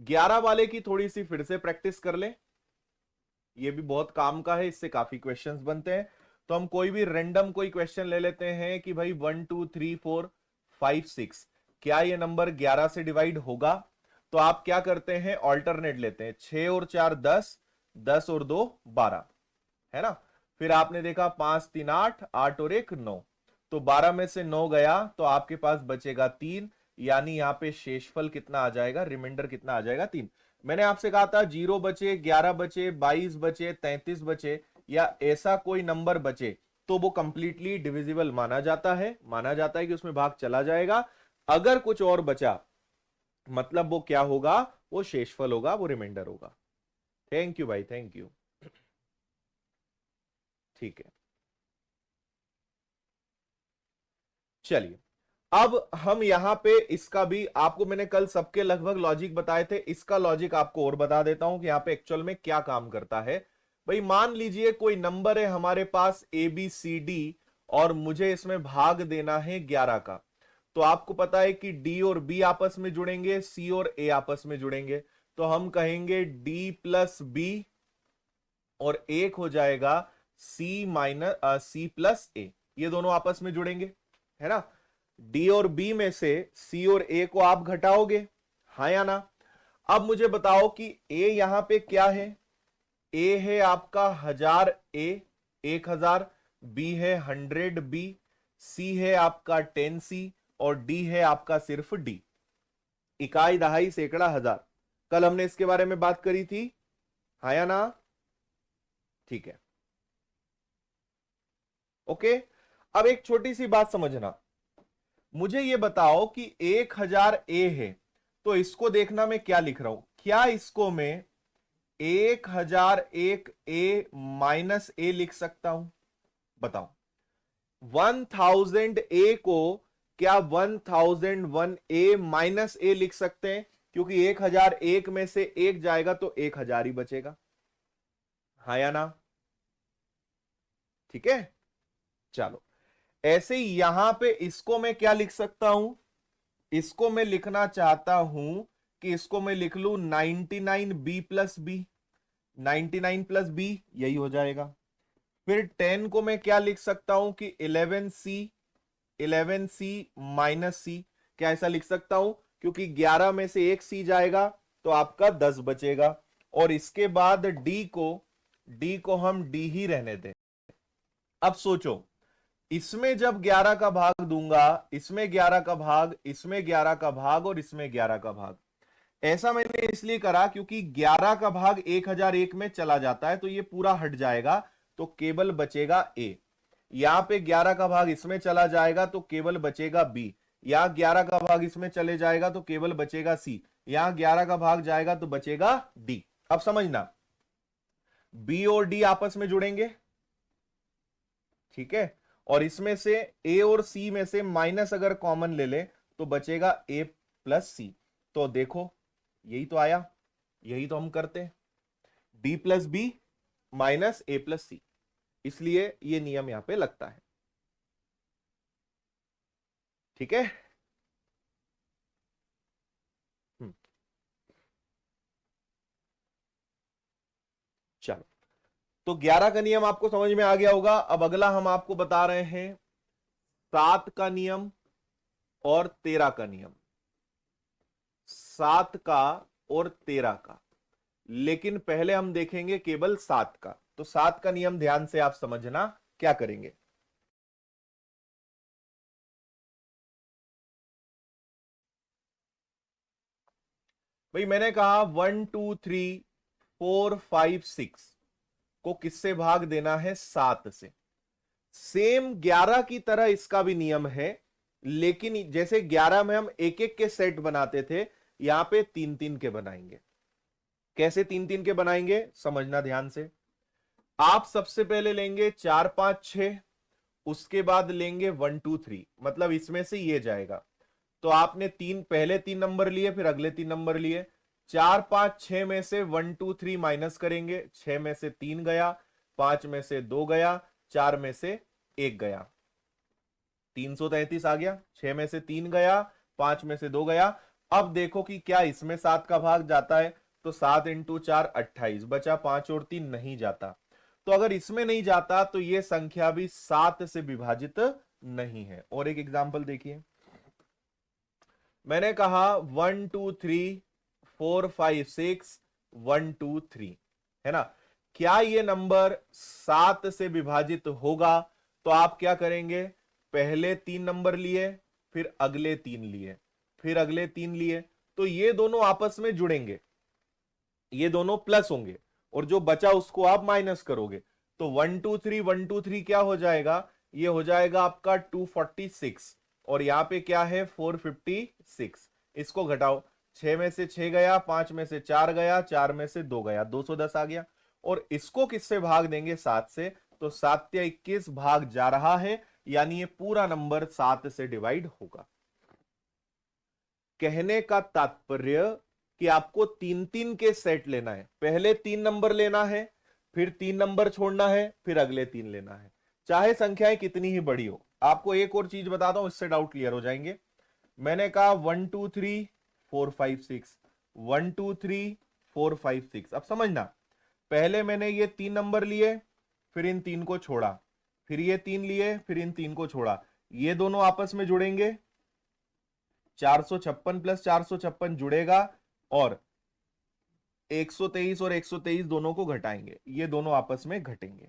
11 वाले की थोड़ी सी फिर से प्रैक्टिस कर ले, ये भी बहुत काम का है, इससे काफी क्वेश्चंस बनते हैं। तो हम कोई भी रैंडम कोई क्वेश्चन ले लेते हैं कि भाई 1 2 3 4 5 6, क्या ये नंबर 11 से डिवाइड होगा? तो आप क्या करते हैं, ऑल्टरनेट लेते हैं, 6 और 4 10, 10 और 2 12, है ना। फिर आपने देखा 5 3 8, 8 और 1 9, तो 12 में से 9 गया तो आपके पास बचेगा 3, यानी यहां पे शेषफल कितना आ जाएगा, रिमाइंडर कितना आ जाएगा 3। मैंने आपसे कहा था 0 बचे, 11 बचे, 22 बचे, 33 बचे या ऐसा कोई नंबर बचे तो वो कंप्लीटली डिविजिबल माना जाता है, कि उसमें भाग चला जाएगा। अगर कुछ और बचा मतलब वो क्या होगा, वो शेषफल होगा, वो रिमाइंडर होगा। थैंक यू भाई, थैंक यू। ठीक है, चलिए अब हम यहां पे इसका भी, आपको मैंने कल सबके लगभग लॉजिक बताए थे, इसका लॉजिक आपको और बता देता हूं कि यहां पे एक्चुअल में क्या काम करता है। भाई मान लीजिए कोई नंबर है हमारे पास ए बी सी डी और मुझे इसमें भाग देना है 11 का। तो आपको पता है कि डी और बी आपस में जुड़ेंगे, सी और ए आपस में जुड़ेंगे, तो हम कहेंगे डी प्लस बी और एक हो जाएगा सी माइनस सी प्लस ए, ये दोनों आपस में जुड़ेंगे, है ना। डी और बी में से सी और ए को आप घटाओगे, हाँ या ना। अब मुझे बताओ कि ए यहां पे क्या है, ए है आपका 1000 ए, 1000, बी है 100 बी, सी है आपका 10 सी और डी है आपका सिर्फ डी। इकाई दहाई सैकड़ा हजार, कल हमने इसके बारे में बात करी थी, हाँ या ना। ठीक है, ओके। अब एक छोटी सी बात समझना, मुझे ये बताओ कि 1000 ए है, तो इसको देखना मैं क्या लिख रहा हूं, क्या इसको मैं 1001 ए माइनस ए लिख सकता हूं? बताओ। 1000 ए को क्या 1001 ए माइनस ए लिख सकते हैं? क्योंकि 1001 में से एक जाएगा तो 1000 ही बचेगा, हाँ या ना। ठीक है, चलो ऐसे ही यहां पे इसको मैं क्या लिख सकता हूं, इसको मैं लिखना चाहता हूं कि इसको मैं लिख लू 99 B plus B, 99 plus B यही हो जाएगा। फिर 10 को मैं क्या लिख सकता हूं कि 11 सी, 11 सी माइनस सी, क्या ऐसा लिख सकता हूं? क्योंकि 11 में से एक सी जाएगा तो आपका 10 बचेगा। और इसके बाद डी को हम डी ही रहने दें। अब सोचो, इसमें जब 11 का भाग दूंगा, इसमें 11 का भाग, इसमें 11 का भाग और इसमें 11 का भाग, ऐसा मैंने इसलिए करा क्योंकि 11 का भाग 1001 में चला जाता है तो ये पूरा हट जाएगा, तो केवल बचेगा ए। यहां पे 11 का भाग इसमें चला जाएगा तो केवल बचेगा बी, यहां 11 का भाग इसमें चले जाएगा तो केवल बचेगा सी, यहां 11 का भाग जाएगा तो बचेगा डी। अब समझना, बी और डी आपस में जुड़ेंगे, ठीक है, और इसमें से ए और सी में से माइनस अगर कॉमन ले ले तो बचेगा ए प्लस सी। तो देखो यही तो आया, यही तो हम करते हैं, डी प्लस बी माइनस ए प्लस सी, इसलिए ये नियम यहां पे लगता है। ठीक है, हम्म, चलो तो 11 का नियम आपको समझ में आ गया होगा। अब अगला हम आपको बता रहे हैं 7 का नियम और 13 का नियम, 7 का और 13 का, लेकिन पहले हम देखेंगे केवल 7 का। तो 7 का नियम ध्यान से आप समझना, क्या करेंगे। भाई मैंने कहा 1 2 3 4 5 6 को किससे भाग देना है, 7 से। सेम 11 की तरह इसका भी नियम है, लेकिन जैसे 11 में हम एक एक के सेट बनाते थे, यहां पे 3 3 के बनाएंगे। कैसे 3 3 के बनाएंगे, समझना ध्यान से। आप सबसे पहले लेंगे 4 5 6, उसके बाद लेंगे 1 2 3, मतलब इसमें से ये जाएगा। तो आपने पहले 3 नंबर लिए, फिर अगले 3 नंबर लिए। 4 5 6 में से 1 2 3 माइनस करेंगे, 6 में से 3 गया, 5 में से 2 गया, 4 में से 1 गया, 333 आ गया। 6 में से 3 गया, 5 में से 2 गया। अब देखो कि क्या इसमें 7 का भाग जाता है, तो 7 इंटू 4 28, बचा 5 और 3 नहीं जाता। तो अगर इसमें नहीं जाता तो ये संख्या भी 7 से विभाजित नहीं है। और एक एग्जांपल देखिए, मैंने कहा 1 2 3 4 5 6 1 2 3, है ना। क्या ये नंबर 7 से विभाजित होगा? तो आप क्या करेंगे, पहले 3 नंबर लिए, फिर अगले 3 लिए, फिर अगले 3 लिए, तो ये दोनों आपस में जुड़ेंगे, ये दोनों प्लस होंगे, और जो बचा उसको आप माइनस करोगे। तो 1 2 3 1 2 3 क्या हो जाएगा, ये हो जाएगा आपका 246, और यहां पे क्या है 456। इसको घटाओ, 6 में से 6 गया, 5 में से 4 गया, 4 में से 2 गया, 210 आ गया। और इसको किससे भाग देंगे, 7 से, तो 7 या 21 भाग जा रहा है, यानी ये पूरा नंबर 7 से डिवाइड होगा। कहने का तात्पर्य कि आपको 3-3 के सेट लेना है, पहले 3 नंबर लेना है, फिर 3 नंबर छोड़ना है, फिर अगले 3 लेना है, चाहे संख्याएं कितनी ही बड़ी हो। आपको एक और चीज बताता हूं, इससे डाउट क्लियर हो जाएंगे। मैंने कहा 1 2 3 4 5 6, 1 2 3 4 5 6। अब समझना, पहले मैंने ये 3 नंबर लिए, फिर इन 3 को छोड़ा, फिर ये 3 लिए, फिर इन 3 को छोड़ा, ये दोनों आपस में जुड़ेंगे, 456 प्लस 456 जुड़ेगा, और 123 और 123 दोनों को घटाएंगे, ये दोनों आपस में घटेंगे।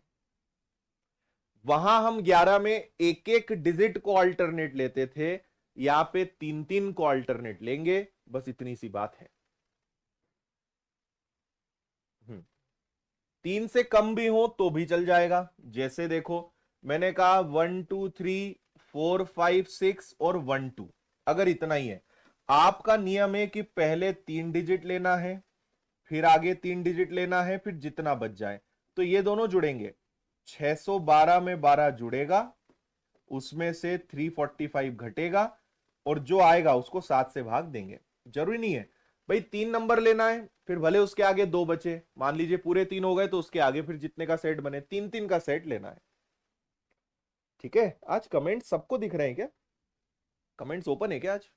वहां हम 11 में एक एक डिजिट को अल्टरनेट लेते थे, यहां पे 3-3 को अल्टरनेट लेंगे, बस इतनी सी बात है। 3 से कम भी हो तो भी चल जाएगा। जैसे देखो, मैंने कहा 1 2 3 4 5 6 और 1 2, अगर इतना ही है, आपका नियम है कि पहले 3 डिजिट लेना है, फिर आगे 3 डिजिट लेना है, फिर जितना बच जाए, तो ये दोनों जुड़ेंगे। 612 में 12 जुड़ेगा, उसमें से 345 घटेगा, और जो आएगा उसको 7 से भाग देंगे। जरूरी नहीं है भाई 3 नंबर लेना है, फिर भले उसके आगे 2 बचे, मान लीजिए पूरे 3 हो गए, तो उसके आगे फिर जितने का सेट बने, 3-3 का सेट लेना है। ठीक है, आज कमेंट सबको दिख रहे हैं क्या? कमेंट्स ओपन है क्या आज?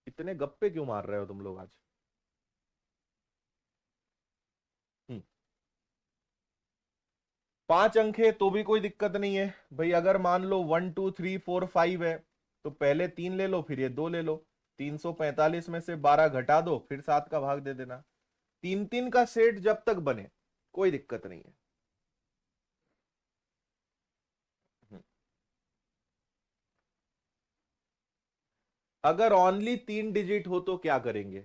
इतने गप्पे क्यों मार रहे हो तुम लोग आज? 5 अंक है तो भी कोई दिक्कत नहीं है भाई। अगर मान लो 1 2 3 4 5 है, तो पहले 3 ले लो, फिर ये 2 ले लो, 345 में से 12 घटा दो, फिर 7 का भाग दे देना। 3-3 का सेट जब तक बने कोई दिक्कत नहीं है। अगर ओनली 3 डिजिट हो तो क्या करेंगे,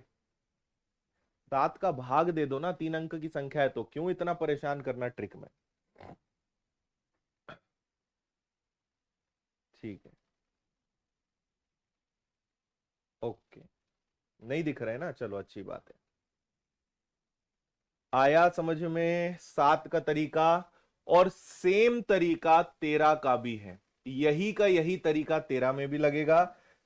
7 का भाग दे दो ना, 3 अंक की संख्या है तो क्यों इतना परेशान करना ट्रिक में। ठीक है, ओके, नहीं दिख रहा है ना, चलो अच्छी बात है। आया समझ में 7 का तरीका, और सेम तरीका 13 का भी है, यही का यही तरीका 13 में भी लगेगा।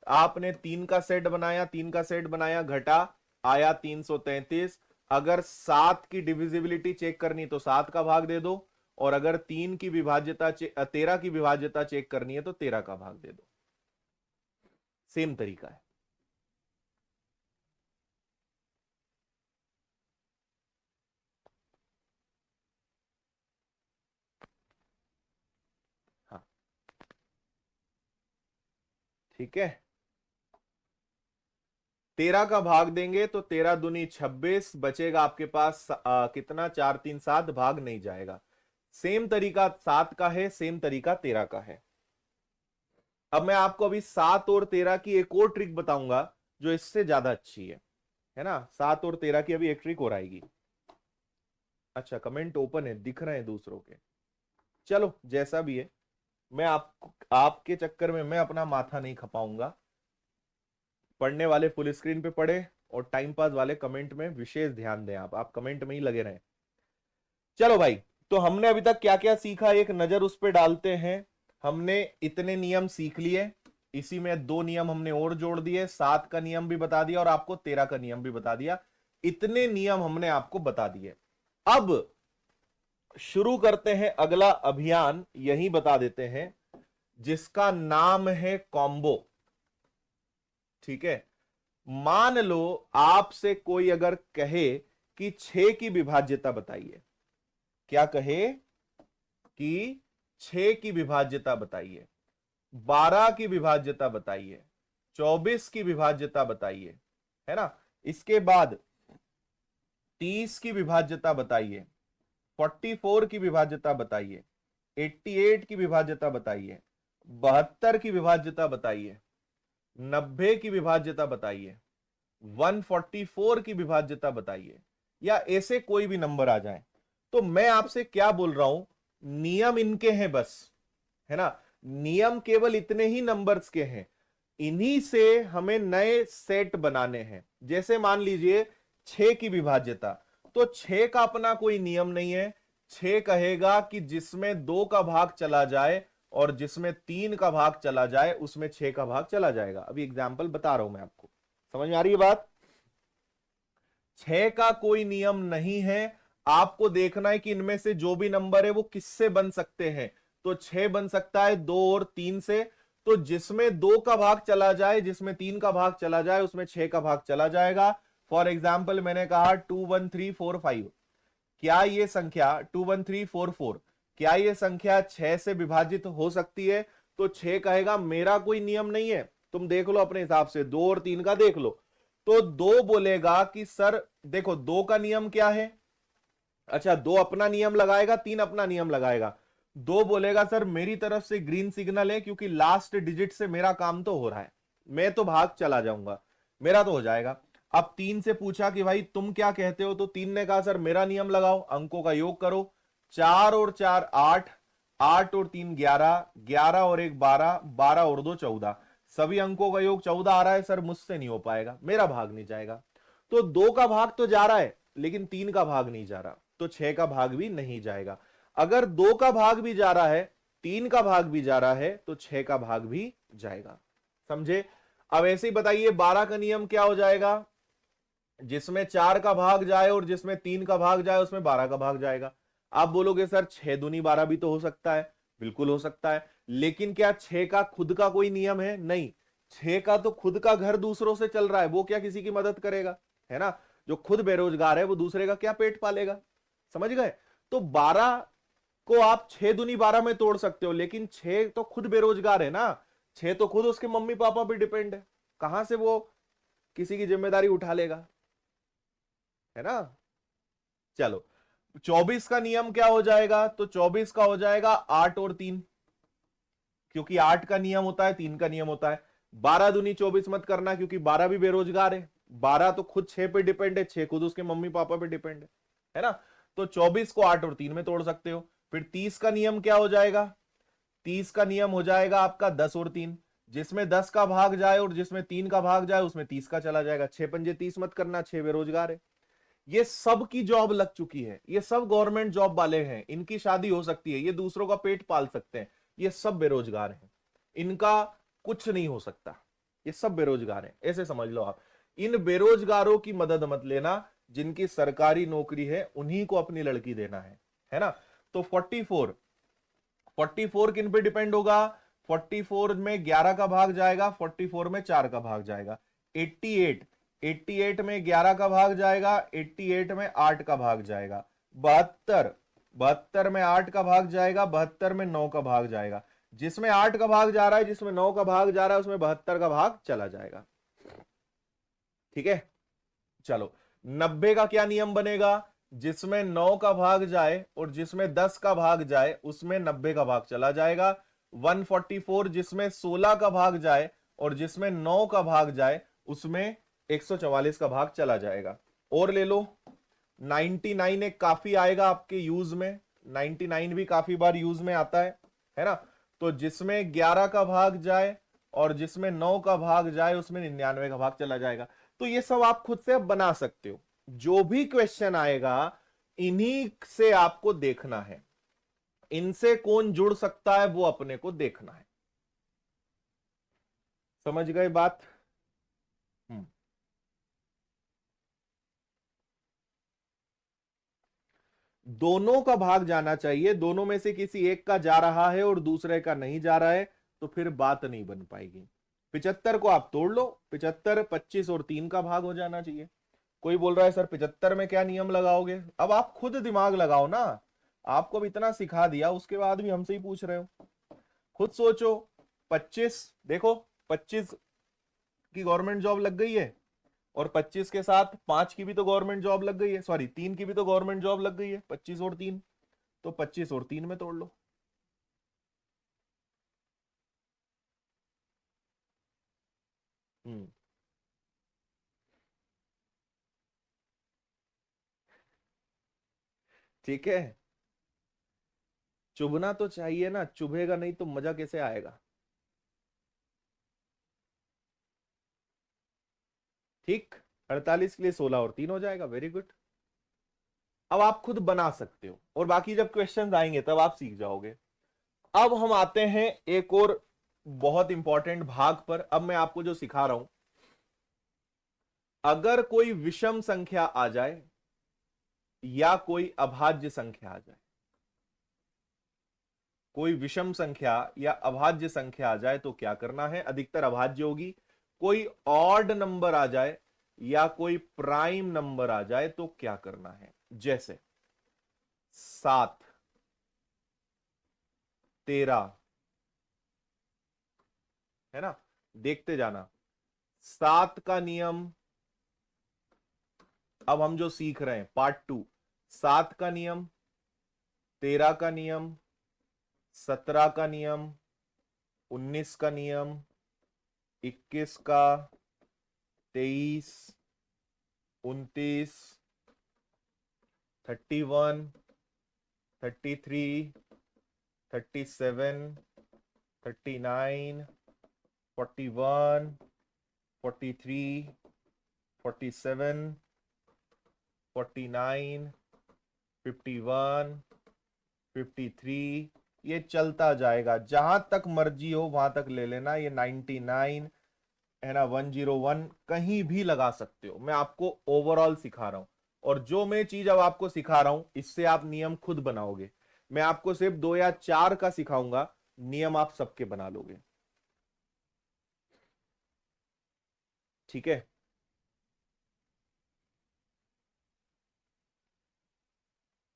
आपने 3 का सेट बनाया, 3 का सेट बनाया, घटा, आया 333। अगर 7 की डिविजिबिलिटी चेक करनी तो 7 का भाग दे दो, और अगर 3 की विभाज्यता 13 की विभाज्यता चेक करनी है तो 13 का भाग दे दो। सेम तरीका है। हाँ, ठीक है, 13 का भाग देंगे तो 13 दूनी 26 बचेगा आपके पास, कितना, 4 3 7, भाग नहीं जाएगा। सेम तरीका 7 का है, सेम तरीका 13 का है। अब मैं आपको अभी 7 और 13 की एक और ट्रिक बताऊंगा जो इससे ज्यादा अच्छी है ना। 7 और 13 की अभी एक ट्रिक और आएगी। अच्छा, कमेंट ओपन है, दिख रहे हैं दूसरों के, चलो जैसा भी है। मैं आपके चक्कर में मैं अपना माथा नहीं खपाऊंगा। पढ़ने वाले फुल स्क्रीन पे पढ़े, और टाइम पास वाले कमेंट में विशेष ध्यान दें। आप कमेंट में ही लगे रहें। चलो भाई, तो हमने अभी तक क्या क्या सीखा, एक नजर उस पर डालते हैं। हमने इतने नियम सीख लिए, इसी में 2 नियम हमने और जोड़ दिए, 7 का नियम भी बता दिया और आपको 13 का नियम भी बता दिया। इतने नियम हमने आपको बता दिए। अब शुरू करते हैं अगला अभियान, यही बता देते हैं, जिसका नाम है कॉम्बो। ठीक है, मान लो आपसे कोई अगर कहे कि 6 की विभाज्यता बताइए, क्या कहे कि 6 की विभाज्यता बताइए, 12 की विभाज्यता बताइए, 24 की विभाज्यता बताइए, है ना, इसके बाद 30 की विभाज्यता बताइए, 44 की विभाज्यता बताइए, 88 की विभाज्यता बताइए, 72 की विभाज्यता बताइए, 90 की विभाज्यता बताइए, 144 की विभाज्यता बताइए, या ऐसे कोई भी नंबर आ जाए, तो मैं आपसे क्या बोल रहा हूं, नियम इनके हैं बस, है ना, नियम केवल इतने ही नंबर्स के हैं, इन्हीं से हमें नए सेट बनाने हैं। जैसे मान लीजिए 6 की विभाज्यता, तो 6 का अपना कोई नियम नहीं है, 6 कहेगा कि जिसमें 2 का भाग चला जाए और जिसमें 3 का भाग चला जाए उसमें 6 का भाग चला जाएगा। अभी एग्जाम्पल बता रहा हूं मैं आपको, समझ में आ रही है बात। 6 का कोई नियम नहीं है, आपको देखना है कि इनमें से जो भी नंबर है वो किससे बन सकते हैं, तो 6 बन सकता है 2 और 3 से, तो जिसमें 2 का भाग चला जाए, जिसमें 3 का भाग चला जाए उसमें 6 का भाग चला जाएगा। फॉर एग्जाम्पल मैंने कहा 21345, क्या ये संख्या 21344, क्या ये संख्या 6 से विभाजित हो सकती है, तो 6 कहेगा मेरा कोई नियम नहीं है, तुम देख लो अपने हिसाब से, 2 और 3 का देख लो, तो 2 बोलेगा कि सर देखो 2 का नियम क्या है, अच्छा 2 अपना नियम लगाएगा, 3 अपना नियम लगाएगा, 2 बोलेगा सर मेरी तरफ से ग्रीन सिग्नल है क्योंकि लास्ट डिजिट से मेरा काम तो हो रहा है, मैं तो भाग चला जाऊंगा, मेरा तो हो जाएगा। अब 3 से पूछा कि भाई तुम क्या कहते हो, तो 3 ने कहा सर मेरा नियम लगाओ, अंकों का योग करो, 4 और 4 8, 8 और 3 11, 11 और 1 12, 12 और 2 14, सभी अंकों का योग 14 आ रहा है, सर मुझसे नहीं हो पाएगा, मेरा भाग नहीं जाएगा। तो 2 का भाग तो जा रहा है लेकिन 3 का भाग नहीं जा रहा, तो 6 का भाग भी नहीं जाएगा। अगर 2 का भाग भी जा रहा है, 3 का भाग भी जा रहा है, तो 6 का भाग भी जाएगा, समझे। अब ऐसे ही बताइए 12 का नियम क्या हो जाएगा, जिसमें 4 का भाग जाए और जिसमें 3 का भाग जाए उसमें 12 का भाग जाएगा। आप बोलोगे सर 6 दूनी 12 भी तो हो सकता है, बिल्कुल हो सकता है, लेकिन क्या 6 का खुद का कोई नियम है, नहीं, 6 का तो खुद का घर दूसरों से चल रहा है, वो क्या किसी की मदद करेगा, है ना, जो खुद बेरोजगार है वो दूसरे का क्या पेट पालेगा, समझ गए। तो 12 को आप 6 दूनी 12 में तोड़ सकते हो, लेकिन 6 तो खुद बेरोजगार है ना, 6 तो खुद उसके मम्मी पापा पे डिपेंड है, कहां से वो किसी की जिम्मेदारी उठा लेगा, है ना। चलो 24 का नियम क्या हो जाएगा, तो 24 का हो जाएगा 8 और 3, क्योंकि 8 का नियम होता है 3 का नियम होता है। 12 दूनी 24 मत करना क्योंकि 12 भी बेरोजगार है, 12 तो खुद 6 पे डिपेंड है, 6 खुद उसके मम्मी पापा पे डिपेंड है ना। तो 24 को 8 और 3 में तोड़ सकते हो। फिर 30 का नियम क्या हो जाएगा, 30 का नियम हो जाएगा आपका 10 और 3, जिसमें 10 का भाग जाए और जिसमें 3 का भाग जाए उसमें 30 का चला जाएगा। 6 पंजे 30 मत करना, 6 बेरोजगार है। ये सब की जॉब लग चुकी है, ये सब गवर्नमेंट जॉब वाले हैं, इनकी शादी हो सकती है, ये दूसरों का पेट पाल सकते हैं, ये सब बेरोजगार हैं, इनका कुछ नहीं हो सकता, ये सब बेरोजगार हैं, ऐसे समझ लो आप। इन बेरोजगारों की मदद मत लेना, जिनकी सरकारी नौकरी है उन्हीं को अपनी लड़की देना है ना। तो 44 किन पे डिपेंड होगा, 44 में 11 का भाग जाएगा, 44 में 4 का भाग जाएगा। 88 में 11 का भाग जाएगा, 88 में 8 का भाग जाएगा। 72 में 8 का भाग जाएगा, 72 में 9 का भाग जाएगा। जिसमें 8 का भाग जा रहा है, जिसमें 9 का भाग जा रहा है, उसमें 72 का भाग चला जाएगा, ठीक है। चलो 90 का क्या नियम बनेगा, जिसमें 9 का भाग जाए और जिसमें 10 का भाग जाए उसमें 90 का भाग चला जाएगा। 144 जिसमें 16 का भाग जाए और जिसमें 9 का भाग जाए उसमें 144 का भाग चला जाएगा। और ले लो 99 एक काफी आएगा आपके यूज में, 99 भी काफी बार यूज में आता है ना। तो जिसमें 11 का भाग जाए और जिसमें 9 का भाग जाए उसमें 99 का भाग चला जाएगा। तो ये सब आप खुद से बना सकते हो, जो भी क्वेश्चन आएगा इन्हीं से आपको देखना है, इनसे कौन जुड़ सकता है वो अपने को देखना है, समझ गए बात। दोनों का भाग जाना चाहिए, दोनों में से किसी एक का जा रहा है और दूसरे का नहीं जा रहा है, तो फिर बात नहीं बन पाएगी। 75 को आप तोड़ लो, 75 25 और 3 का भाग हो जाना चाहिए। कोई बोल रहा है सर 75 में क्या नियम लगाओगे? अब आप खुद दिमाग लगाओ ना, आपको अब इतना सिखा दिया उसके बाद भी हमसे ही पूछ रहे हो। खुद सोचो। 25 देखो, 25 की गवर्नमेंट जॉब लग गई है और 25 के साथ 5 की भी तो गवर्नमेंट जॉब लग गई है, सॉरी 3 की भी तो गवर्नमेंट जॉब लग गई है, 25 और 3, तो 25 और 3 में तोड़ लो। हम्म। ठीक है, चुभना तो चाहिए ना, चुभेगा नहीं तो मजा कैसे आएगा? ठीक, 48 के लिए 16 और 3 हो जाएगा, वेरी गुड। अब आप खुद बना सकते हो और बाकी जब क्वेश्चंस आएंगे तब आप सीख जाओगे। अब हम आते हैं एक और बहुत इंपॉर्टेंट भाग पर। अब मैं आपको जो सिखा रहा हूं, अगर कोई विषम संख्या आ जाए या कोई अभाज्य संख्या आ जाए, कोई विषम संख्या या अभाज्य संख्या आ जाए तो क्या करना है? अधिकतर अभाज्य होगी। कोई ऑड नंबर आ जाए या कोई प्राइम नंबर आ जाए तो क्या करना है? जैसे 7, 13, है ना, देखते जाना। 7 का नियम, अब हम जो सीख रहे हैं पार्ट 2, 7 का नियम, 13 का नियम, 17 का नियम, 19 का नियम, 21 का, 23, 29, 31, 33, 37, 39, 41, 43, 47, 49, 51, 53, ये चलता जाएगा, जहां तक मर्जी हो वहां तक ले लेना। ये 99 है ना, 101 कहीं भी लगा सकते हो। मैं आपको ओवरऑल सिखा रहा हूं और जो मैं चीज अब आपको सिखा रहा हूं इससे आप नियम खुद बनाओगे। मैं आपको सिर्फ 2 या 4 का सिखाऊंगा, नियम आप सबके बना लोगे। ठीक है,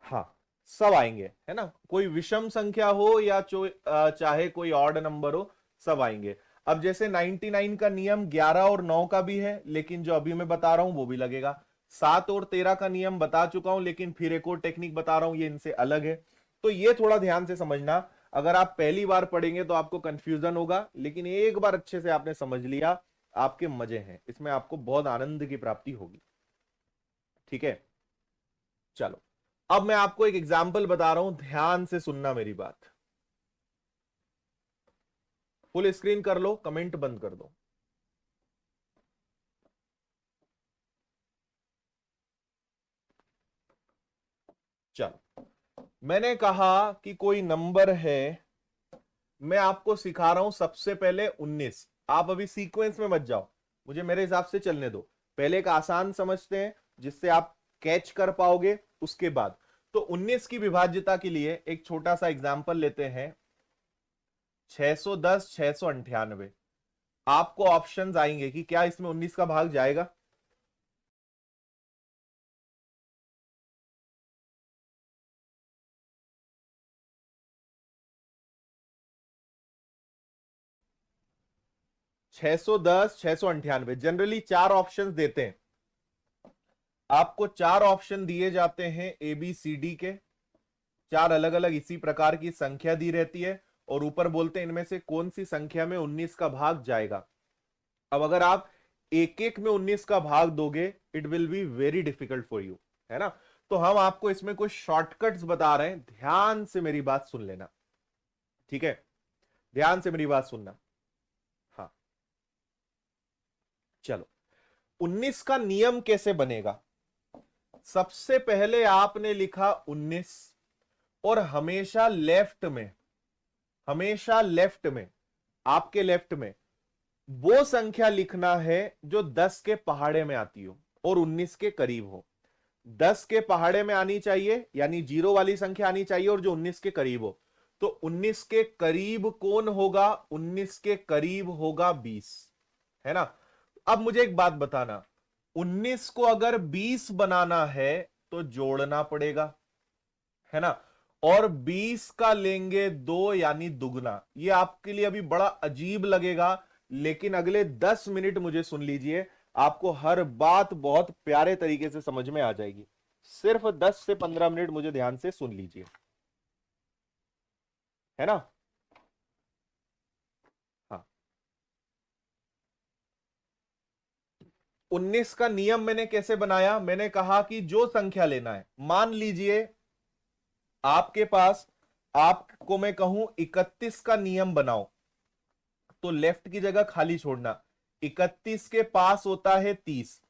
हाँ, सब आएंगे, है ना, कोई विषम संख्या हो या चाहे कोई ऑड नंबर हो, सब आएंगे। अब जैसे 99 का नियम 11 और 9 का भी है, लेकिन जो अभी मैं बता रहा हूं वो भी लगेगा। 7 और 13 का नियम बता चुका हूं, लेकिन फिर एक और टेक्निक बता रहा हूं, ये इनसे अलग है। तो ये थोड़ा ध्यान से समझना। अगर आप पहली बार पढ़ेंगे तो आपको कंफ्यूजन होगा, लेकिन एक बार अच्छे से आपने समझ लिया, आपके मजे हैं इसमें, आपको बहुत आनंद की प्राप्ति होगी। ठीक है, चलो, अब मैं आपको एक एग्जाम्पल बता रहा हूं, ध्यान से सुनना मेरी बात। फुल स्क्रीन कर लो, कमेंट बंद कर दो। चलो, मैंने कहा कि कोई नंबर है, मैं आपको सिखा रहा हूं सबसे पहले 19। आप अभी सीक्वेंस में मत जाओ, मुझे मेरे हिसाब से चलने दो। पहले एक आसान समझते हैं जिससे आप कैच कर पाओगे, उसके बाद। तो 19 की विभाज्यता के लिए एक छोटा सा एग्जांपल लेते हैं, 610, 698। आपको ऑप्शंस आएंगे कि क्या इसमें 19 का भाग जाएगा। 610, 698 जनरली 4 ऑप्शंस देते हैं। आपको 4 ऑप्शन दिए जाते हैं ए बी सी डी के, 4 अलग अलग इसी प्रकार की संख्या दी रहती है और ऊपर बोलते हैं इनमें से कौन सी संख्या में 19 का भाग जाएगा। अब अगर आप एक एक में 19 का भाग दोगे, it will be very difficult for you, है ना। तो हम आपको इसमें कुछ शॉर्टकट्स बता रहे हैं, ध्यान से मेरी बात सुन लेना। ठीक है, ध्यान से मेरी बात सुनना। हाँ, चलो, 19 का नियम कैसे बनेगा? सबसे पहले आपने लिखा 19 और हमेशा लेफ्ट में, हमेशा लेफ्ट में, आपके लेफ्ट में वो संख्या लिखना है जो 10 के पहाड़े में आती हो और 19 के करीब हो। 10 के पहाड़े में आनी चाहिए, यानी जीरो वाली संख्या आनी चाहिए, और जो 19 के करीब हो। तो 19 के करीब कौन होगा? 19 के करीब होगा 20। है ना। अब मुझे एक बात बताना, 19 को अगर 20 बनाना है तो जोड़ना पड़ेगा, है ना। और 20 का लेंगे 2 यानी दुगना। ये आपके लिए अभी बड़ा अजीब लगेगा, लेकिन अगले 10 मिनट मुझे सुन लीजिए, आपको हर बात बहुत प्यारे तरीके से समझ में आ जाएगी। सिर्फ 10 से 15 मिनट मुझे ध्यान से सुन लीजिए, है ना। हाँ, 19 का नियम मैंने कैसे बनाया, मैंने कहा कि जो संख्या लेना है, मान लीजिए आपके पास, आपको मैं कहूं 31 का नियम बनाओ, तो लेफ्ट की जगह खाली छोड़ना। 31 के पास होता है 30,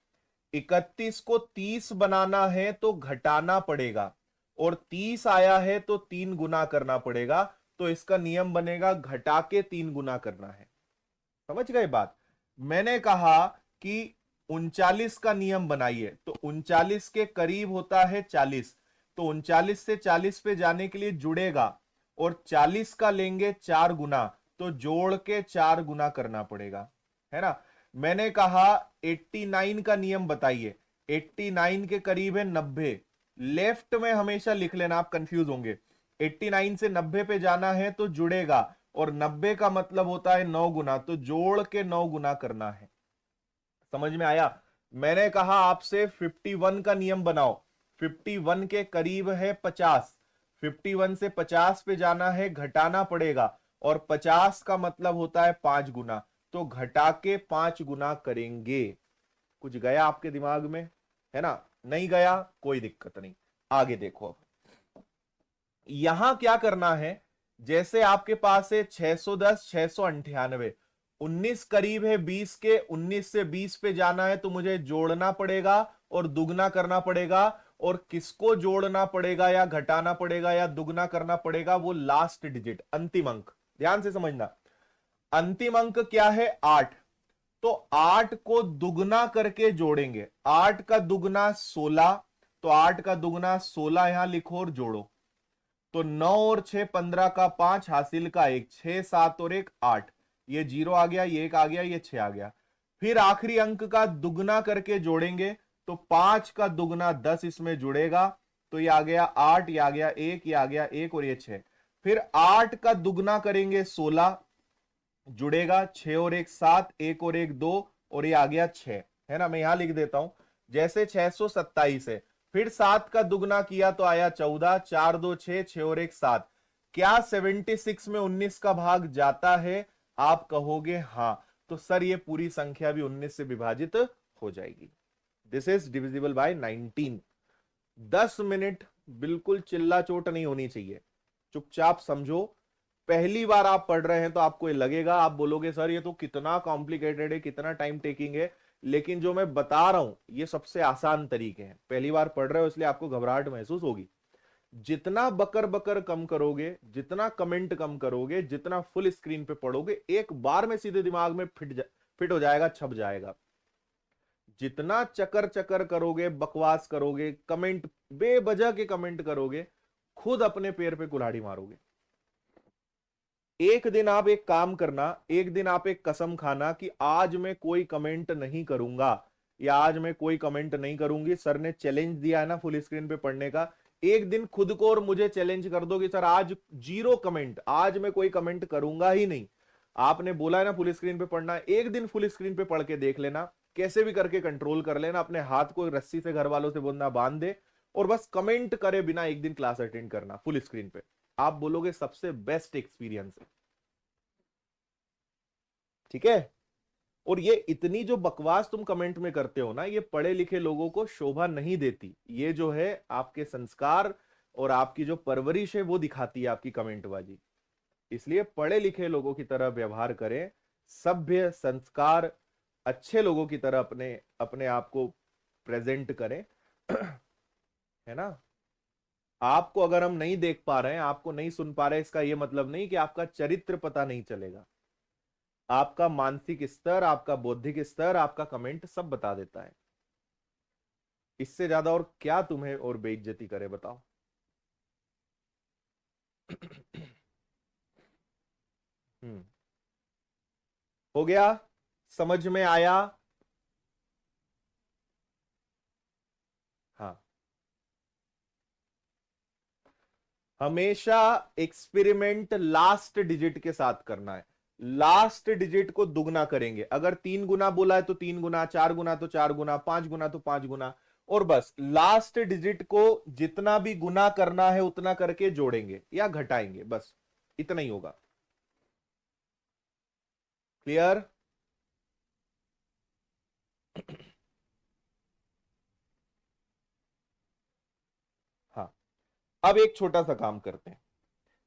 31 को 30 बनाना है तो घटाना पड़ेगा, और 30 आया है तो 3 गुना करना पड़ेगा। तो इसका नियम बनेगा घटा के 3 गुना करना है। समझ गए बात। मैंने कहा कि 39 का नियम बनाइए, तो 39 के करीब होता है 40, तो 39 से 40 पे जाने के लिए जुड़ेगा, और 40 का लेंगे 4 गुना, तो जोड़ के 4 गुना करना पड़ेगा, है ना। मैंने कहा 89 का नियम बताइए, 89 के करीब है 90, लेफ्ट में हमेशा लिख लेना, आप कंफ्यूज होंगे। 89 से 90 पे जाना है तो जुड़ेगा, और 90 का मतलब होता है 9 गुना, तो जोड़ के 9 गुना करना है। समझ में आया। मैंने कहा आपसे 51 का नियम बनाओ, 51 के करीब है 50, 51 से 50 पे जाना है, घटाना पड़ेगा, और 50 का मतलब होता है 5 गुना, तो घटा के 5 गुना करेंगे। कुछ गया आपके दिमाग में, है ना। नहीं गया कोई दिक्कत नहीं, आगे देखो। अब यहां क्या करना है, जैसे आपके पास है 610, 698, 19 करीब है 20 के, 19 से 20 पे जाना है तो मुझे जोड़ना पड़ेगा और दुगना करना पड़ेगा। और किसको जोड़ना पड़ेगा या घटाना पड़ेगा या दुगना करना पड़ेगा, वो लास्ट डिजिट, अंतिम अंक। ध्यान से समझना, अंतिम अंक क्या है, 8। तो 8 को दुगना करके जोड़ेंगे, 8 का दुगना 16, तो 8 का दुगना 16 यहां लिखो और जोड़ो, तो 9 और 6 15 का 5, हासिल का 1, 6 7 और 1 8, ये 0 आ गया, ये 1 आ गया, ये 6 आ गया। फिर आखिरी अंक का दुगना करके जोड़ेंगे, तो 5 का दुगना 10 इसमें जुड़ेगा, तो ये आ गया 8, ये आ गया 1, ये आ गया 1 और ये 6। फिर 8 का दुगना करेंगे 16, जुड़ेगा 6 और 1 7, 1 और 1 2, और ये आ गया 6, है ना। मैं यहां लिख देता हूं, जैसे 627 है, फिर 7 का दुगना किया तो आया 14, 4 2 6, 6 और 1 7। क्या 76 में 19 का भाग जाता है, आप कहोगे हां, तो सर ये पूरी संख्या भी 19 से विभाजित हो जाएगी। This is divisible by 19। 10 minute बिल्कुल चिल्ला चोट नहीं होनी चाहिए, चुपचाप समझो। पहली बार आप पढ़ रहे हैं तो आपको ये लगेगा, आप बोलोगे सर ये तो कितना कॉम्प्लिकेटेड है, कितना टाइम टेकिंग है, लेकिन जो मैं बता रहा हूं ये सबसे आसान तरीके हैं। पहली बार पढ़ रहे हो इसलिए आपको घबराहट महसूस होगी। जितना बकर बकर कम करोगे, जितना कमेंट कम करोगे, जितना फुल स्क्रीन पे पढ़ोगे, एक बार में सीधे दिमाग में फिट हो जाएगा, छप जाएगा। जितना चकर चकर करोगे, बकवास करोगे, कमेंट बेवजह के कमेंट करोगे, खुद अपने पैर पे कुल्हाड़ी मारोगे। एक दिन आप एक काम करना, एक दिन आप एक कसम खाना कि आज मैं कोई कमेंट नहीं करूंगा, या आज मैं कोई कमेंट नहीं करूंगी। सर ने चैलेंज दिया है ना फुल स्क्रीन पे पढ़ने का, एक दिन खुद को और मुझे चैलेंज कर दो कि सर आज 0 कमेंट, आज मैं कोई कमेंट करूंगा ही नहीं। आपने बोला है ना फुल स्क्रीन पे पढ़ना, एक दिन फुल स्क्रीन पे पढ़ के देख लेना, कैसे भी करके कंट्रोल कर लेना, अपने हाथ को रस्सी से घर वालों से बोलना बांध दे, और बस कमेंट करे बिना एक दिन क्लास अटेंड करना फुल स्क्रीन पे। आप बोलोगे सबसे बेस्ट एक्सपीरियंस है। ठीक है। और ये इतनी जो बकवास तुम कमेंट में करते हो ना, ये पढ़े लिखे लोगों को शोभा नहीं देती। ये जो है आपके संस्कार और आपकी जो परवरिश है वो दिखाती है आपकी कमेंटबाजी। इसलिए पढ़े लिखे लोगों की तरह व्यवहार करें, सभ्य संस्कार अच्छे लोगों की तरह अपने अपने आप को प्रेजेंट करें। है ना। आपको अगर हम नहीं देख पा रहे हैं, आपको नहीं सुन पा रहे हैं, इसका यह मतलब नहीं कि आपका चरित्र पता नहीं चलेगा। आपका मानसिक स्तर, आपका बौद्धिक स्तर, आपका कमेंट सब बता देता है। इससे ज्यादा और क्या तुम्हें और बेइज्जती करे बताओ। हम्म। हो गया, समझ में आया? हाँ, हमेशा एक्सपेरिमेंट लास्ट डिजिट के साथ करना है। लास्ट डिजिट को दुगना करेंगे। अगर 3 गुना बोला है तो 3 गुना, 4 गुना तो 4 गुना, 5 गुना तो 5 गुना, और बस लास्ट डिजिट को जितना भी गुना करना है उतना करके जोड़ेंगे या घटाएंगे, बस इतना ही होगा। क्लियर? हाँ, अब एक छोटा सा काम करते हैं।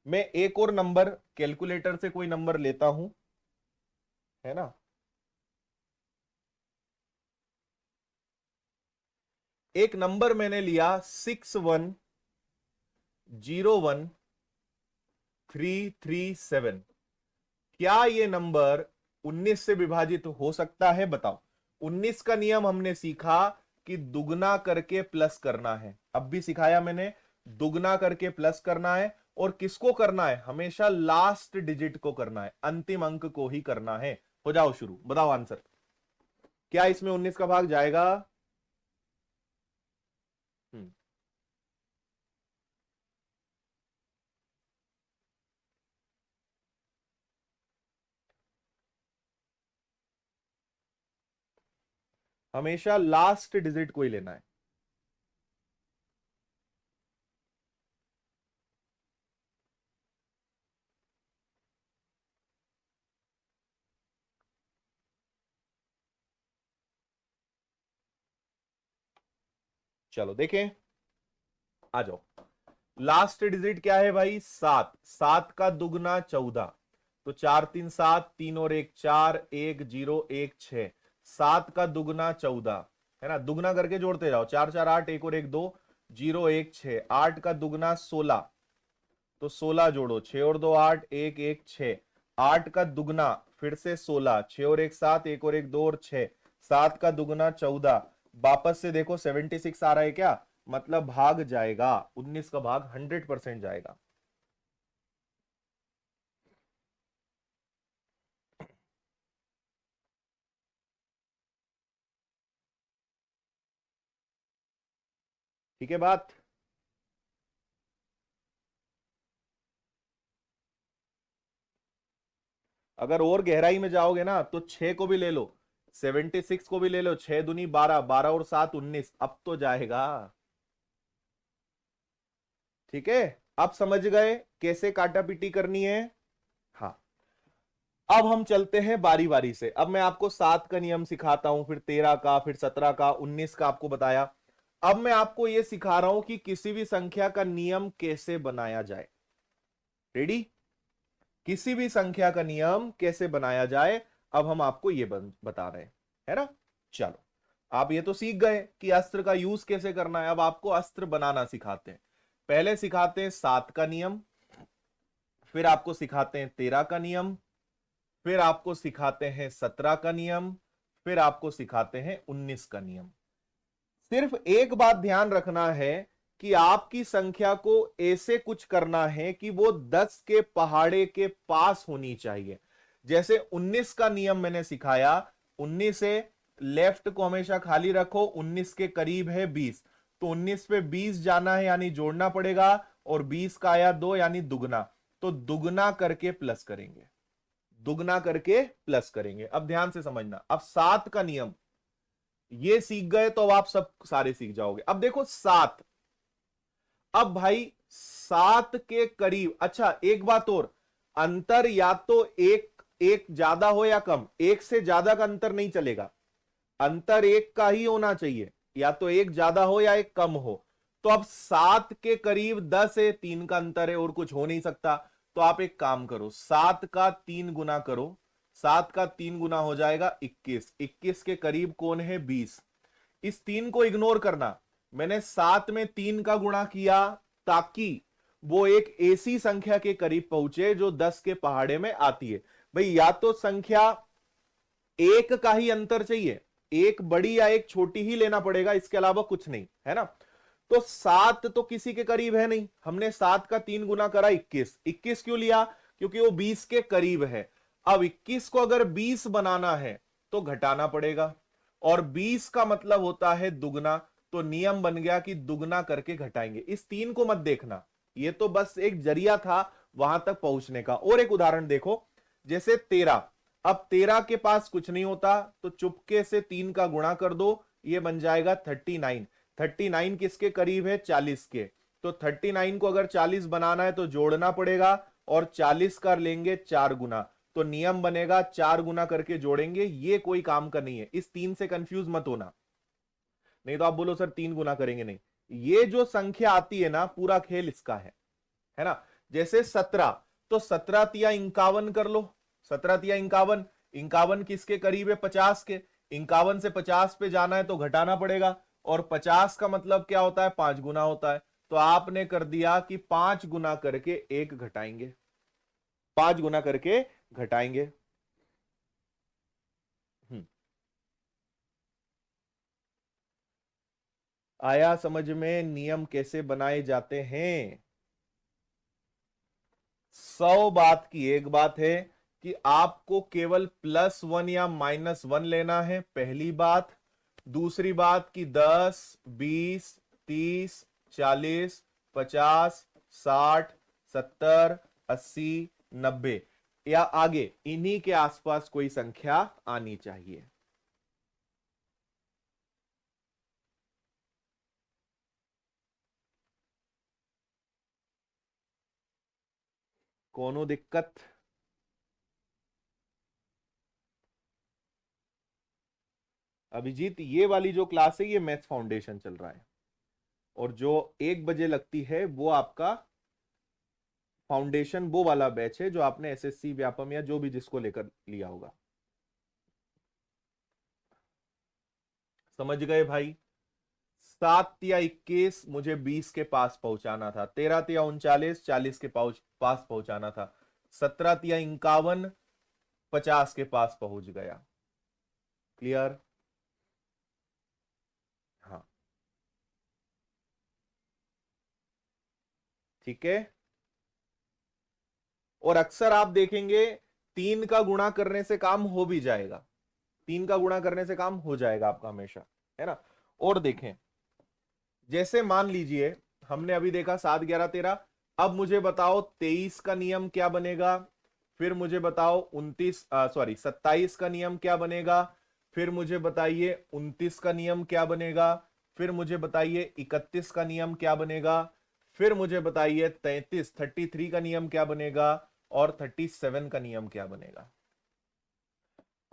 मैं एक और नंबर कैलकुलेटर से कोई नंबर लेता हूं, है ना। एक नंबर मैंने लिया 6101,337। क्या ये नंबर 19 से विभाजित हो सकता है? बताओ। 19 का नियम हमने सीखा कि दुगना करके प्लस करना है, अब भी सिखाया मैंने, दुगना करके प्लस करना है। और किसको करना है? हमेशा लास्ट डिजिट को करना है, अंतिम अंक को ही करना है। हो जाओ शुरू, बताओ आंसर। क्या इसमें 19 का भाग जाएगा? हम्म, हमेशा लास्ट डिजिट को ही लेना है। चलो देखें, आ जाओ। लास्ट डिजिट क्या है भाई? 7। 7 का दुगना 14, तो 4 3 7, 3 और 1 4, 1 0 1 6। 7 का दुगना 14, है ना, दुगना करके जोड़ते जाओ। 4 4 8, 1 और 1 2, 0 1 6। 8 का दुगना 16, तो 16 जोड़ो, 6 और 2 8, 1 1 6। 8 का दुगना फिर से 16, 6 और 1 7, 1 और 1 2 और 6। 7 का दुगना 14, वापस से देखो 76 आ रहा है क्या? मतलब भाग जाएगा, 19 का भाग 100% जाएगा। ठीक है बात? अगर और गहराई में जाओगे ना तो 6 को भी ले लो, 76 को भी ले लो। 6 दूनी 12, 12 और 7 19, अब तो जाएगा। ठीक है, अब समझ गए कैसे काटा पीटी करनी है? हाँ, अब हम चलते हैं बारी बारी से। अब मैं आपको 7 का नियम सिखाता हूं, फिर 13 का, फिर 17 का, 19 का आपको बताया। अब मैं आपको यह सिखा रहा हूं कि किसी भी संख्या का नियम कैसे बनाया जाए। रेडी? किसी भी संख्या का नियम कैसे बनाया जाए, अब हम आपको यह बता रहे हैं, है ना। चलो, आप ये तो सीख गए कि अस्त्र का यूज कैसे करना है। अब आपको अस्त्र बनाना सिखाते हैं। पहले सिखाते हैं 7 का नियम, फिर आपको सिखाते हैं 13 का नियम, फिर आपको सिखाते हैं 17 का नियम, फिर आपको सिखाते हैं 19 का नियम। सिर्फ एक बात ध्यान रखना है कि आपकी संख्या को ऐसे कुछ करना है कि वो 10 के पहाड़े के पास होनी चाहिए। जैसे 19 का नियम मैंने सिखाया, 19 से लेफ्ट को हमेशा खाली रखो, 19 के करीब है 20, तो 19 पे 20 जाना है यानी जोड़ना पड़ेगा, और 20 का आया 2 यानी दुगना, तो दुगना करके प्लस करेंगे, दुगना करके प्लस करेंगे। अब ध्यान से समझना। अब 7 का नियम ये सीख गए तो अब आप सब सारे सीख जाओगे। अब देखो 7, अब भाई 7 के करीब, अच्छा एक बात और, अंतर या तो एक एक ज्यादा हो या कम, एक से ज्यादा का अंतर नहीं चलेगा, अंतर एक का ही होना चाहिए, या तो एक ज्यादा हो या एक कम हो। तो अब 7 के करीब 10 है, 3 का अंतर है और कुछ हो नहीं सकता। तो आप एक काम करो, 7 का 3 गुना करो, 7 का 3 गुना हो जाएगा 21, 21 के करीब कौन है? 20। इस 3 को इग्नोर करना, मैंने 7 में 3 का गुणा किया ताकि वो एक ऐसी संख्या के करीब पहुंचे जो 10 के पहाड़े में आती है। भाई या तो संख्या एक का ही अंतर चाहिए, एक बड़ी या एक छोटी ही लेना पड़ेगा, इसके अलावा कुछ नहीं, है ना। तो 7 तो किसी के करीब है नहीं, हमने 7 का 3 गुना करा 21। 21 क्यों लिया? क्योंकि वो 20 के करीब है। अब 21 को अगर 20 बनाना है तो घटाना पड़ेगा, और 20 का मतलब होता है दुगना, तो नियम बन गया कि दुगना करके घटाएंगे। इस 3 को मत देखना, ये तो बस एक जरिया था वहां तक पहुंचने का। और एक उदाहरण देखो, जैसे 13, अब 13 के पास कुछ नहीं होता तो चुपके से 3 का गुणा कर दो, ये बन जाएगा 39। 39 किसके करीब है? 40 के। तो 39 को अगर 40 बनाना है तो जोड़ना पड़ेगा, और 40 कर लेंगे 4 गुना, तो नियम बनेगा 4 गुना करके जोड़ेंगे। ये कोई काम का नहीं है, इस 3 से कंफ्यूज मत होना, नहीं तो आप बोलो सर 3 गुना करेंगे। नहीं, ये जो संख्या आती है ना, पूरा खेल इसका है ना। जैसे 17, तो 17 तिया 51 कर लो, 17 तिया 51, 51 किसके करीब है? 50 के। 51 से 50 पे जाना है तो घटाना पड़ेगा, और 50 का मतलब क्या होता है? 5 गुना होता है। तो आपने कर दिया कि 5 गुना करके 1 घटाएंगे, 5 गुना करके घटाएंगे। हम्म, आया समझ में नियम कैसे बनाए जाते हैं? 100 बात की एक बात है कि आपको केवल +1 या -1 लेना है, पहली बात। दूसरी बात कि 10, 20, 30, 40, 50, 60, 70, 80, 90 या आगे इन्हीं के आसपास कोई संख्या आनी चाहिए। कोनो दिक्कत? अभिजीत, ये वाली जो क्लास है ये मैथ्स फाउंडेशन चल रहा है, और जो 1 बजे लगती है वो आपका फाउंडेशन, वो वाला बैच है जो आपने एसएससी व्यापम या जो भी जिसको लेकर लिया होगा। समझ गए भाई? 7 या 21 मुझे 20 के पास पहुंचाना था, 13 या 39 40 के पास पहुंचाना था, 17 या 51 50 के पास पहुंच गया। क्लियर? हाँ, ठीक है। और अक्सर आप देखेंगे 3 का गुणा करने से काम हो भी जाएगा, 3 का गुणा करने से काम हो जाएगा आपका हमेशा, है ना। और देखें, जैसे मान लीजिए हमने अभी देखा 7 11 13, अब मुझे बताओ 23 का नियम क्या बनेगा, फिर मुझे बताओ 27 का नियम क्या बनेगा, फिर मुझे बताइए 29 का नियम क्या बनेगा, फिर मुझे बताइए 31 का नियम क्या बनेगा, फिर मुझे बताइए 33 का नियम क्या बनेगा, और 37 का नियम क्या बनेगा।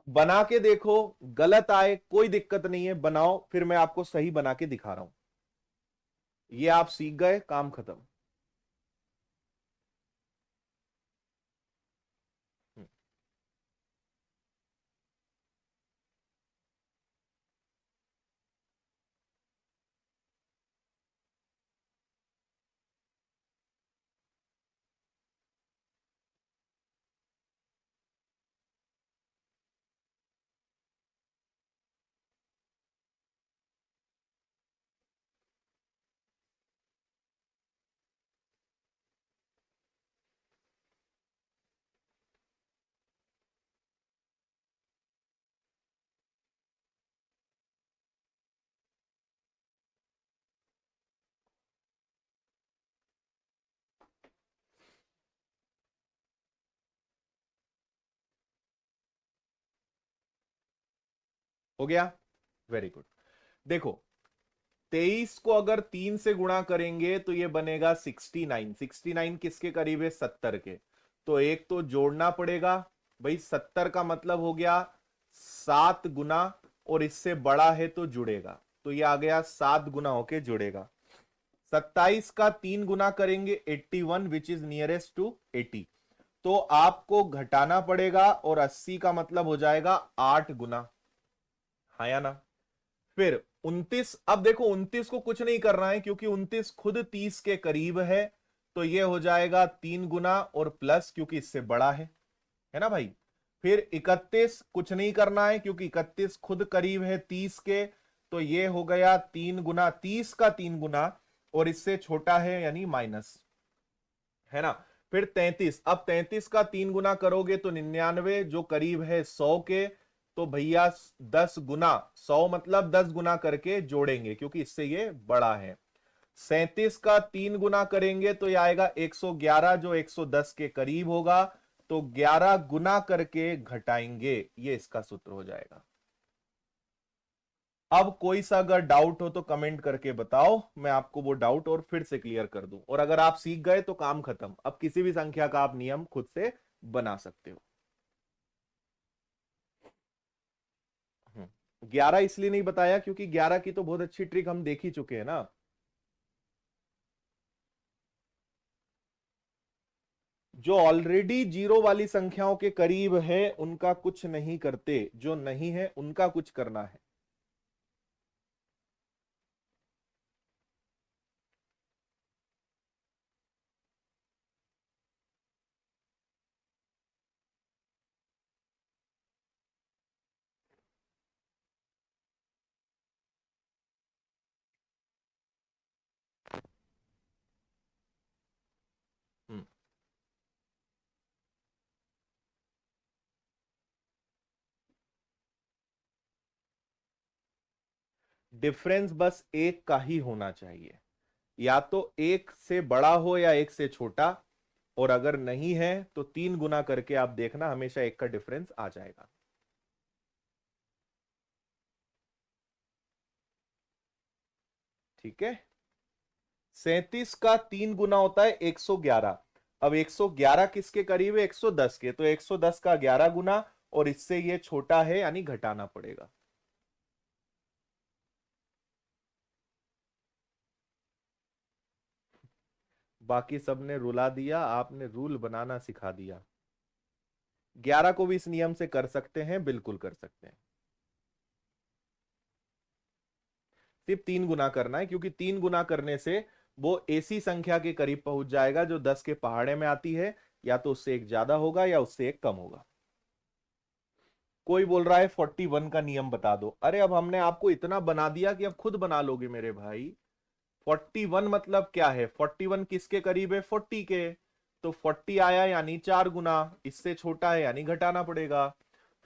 बना के देखो, गलत आए कोई दिक्कत नहीं है, बनाओ, फिर मैं आपको सही बना के दिखा रहा हूं। ये आप सीख गए, काम खत्म। हो गया? Very good. देखो, 23 को अगर 3 से गुणा करेंगे तो ये बनेगा 69। 69 किसके करीब है? 70 के। तो एक तो जोड़ना पड़ेगा भाई, 70 का मतलब हो गया 7 गुना, और इससे बड़ा है तो जुड़ेगा, तो ये आ गया 7 गुना होके जुड़ेगा। 27 का 3 गुना करेंगे 81, विच इज नियरेस्ट टू 80, तो आपको घटाना पड़ेगा, और 80 का मतलब हो जाएगा 8 गुना, हाँ या ना। फिर 29, अब देखो 29 को कुछ नहीं करना है क्योंकि 29 खुद 30 के करीब है, तो ये हो जाएगा 3 गुना और प्लस, क्योंकि इससे बड़ा है ना भाई। फिर 31 कुछ नहीं करना है क्योंकि 31 खुद करीब है 30 के, तो ये हो गया 3 गुना, 30 का 3 गुना और इससे छोटा है यानी माइनस, है ना। फिर 33, अब 33 का 3 गुना करोगे तो 99 जो करीब है 100 के, तो भैया 10 गुना, 100 मतलब 10 गुना करके जोड़ेंगे क्योंकि इससे ये बड़ा है। 37 का 3 गुना करेंगे तो ये आएगा 111 जो 110 के करीब होगा, तो 11 गुना करके घटाएंगे, ये इसका सूत्र हो जाएगा। अब कोई सा अगर डाउट हो तो कमेंट करके बताओ, मैं आपको वो डाउट और फिर से क्लियर कर दूं। और अगर आप सीख गए तो काम खत्म, अब किसी भी संख्या का आप नियम खुद से बना सकते हो। 11 इसलिए नहीं बताया क्योंकि 11 की तो बहुत अच्छी ट्रिक हम देख ही चुके हैं ना। जो ऑलरेडी जीरो वाली संख्याओं के करीब है उनका कुछ नहीं करते, जो नहीं है उनका कुछ करना है। हम्म, डिफरेंस बस एक का ही होना चाहिए, या तो एक से बड़ा हो या एक से छोटा, और अगर नहीं है तो 3 गुना करके आप देखना, हमेशा एक का डिफरेंस आ जाएगा। ठीक है। 37 का 3 गुना होता है 111। अब 111 किसके करीब है? 110 के, तो 110 का 11 गुना, और इससे ये छोटा है यानी घटाना पड़ेगा। बाकी सबने रुला दिया, आपने रूल बनाना सिखा दिया। 11 को भी इस नियम से कर सकते हैं, बिल्कुल कर सकते हैं। सिर्फ 3 गुना करना है, क्योंकि 3 गुना करने से वो ऐसी संख्या के करीब पहुंच जाएगा जो 10 के पहाड़े में आती है, या तो उससे एक ज्यादा होगा या उससे एक कम होगा। कोई बोल रहा है 41 का नियम बता दो। अरे अब हमने आपको इतना बना दिया कि अब खुद बना लोगे मेरे भाई। 41 मतलब क्या है? 41 किसके करीब है? 40 के। तो 40 आया यानी 4 गुना, इससे छोटा है यानी घटाना पड़ेगा।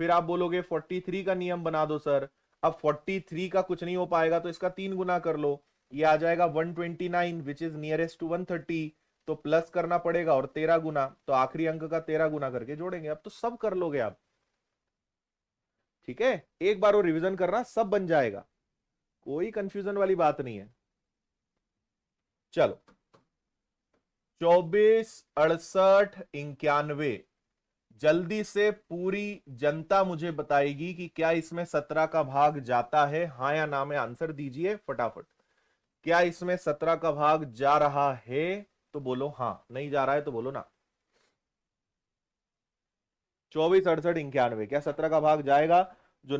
फिर आप बोलोगे 43 का नियम बना दो सर। अब 43 का कुछ नहीं हो पाएगा तो इसका 3 गुना कर लो, ये आ जाएगा 129 विच इज नियरेस्ट टू 130। तो प्लस करना पड़ेगा और 13 गुना, तो आखिरी अंक का 13 गुना करके जोड़ेंगे। अब तो सब कर लोगे आप। ठीक है, एक बार वो रिवीजन करना, सब बन जाएगा, कोई कंफ्यूजन वाली बात नहीं है। चलो, 24, 68, 91, जल्दी से पूरी जनता मुझे बताएगी कि क्या इसमें 17 का भाग जाता है, हाँ या ना में आंसर दीजिए फटाफट। क्या इसमें 17 का भाग जा रहा है तो बोलो हाँ, नहीं जा रहा है तो बोलो ना। 24, 68, 91, क्या 17 का भाग जाएगा? जो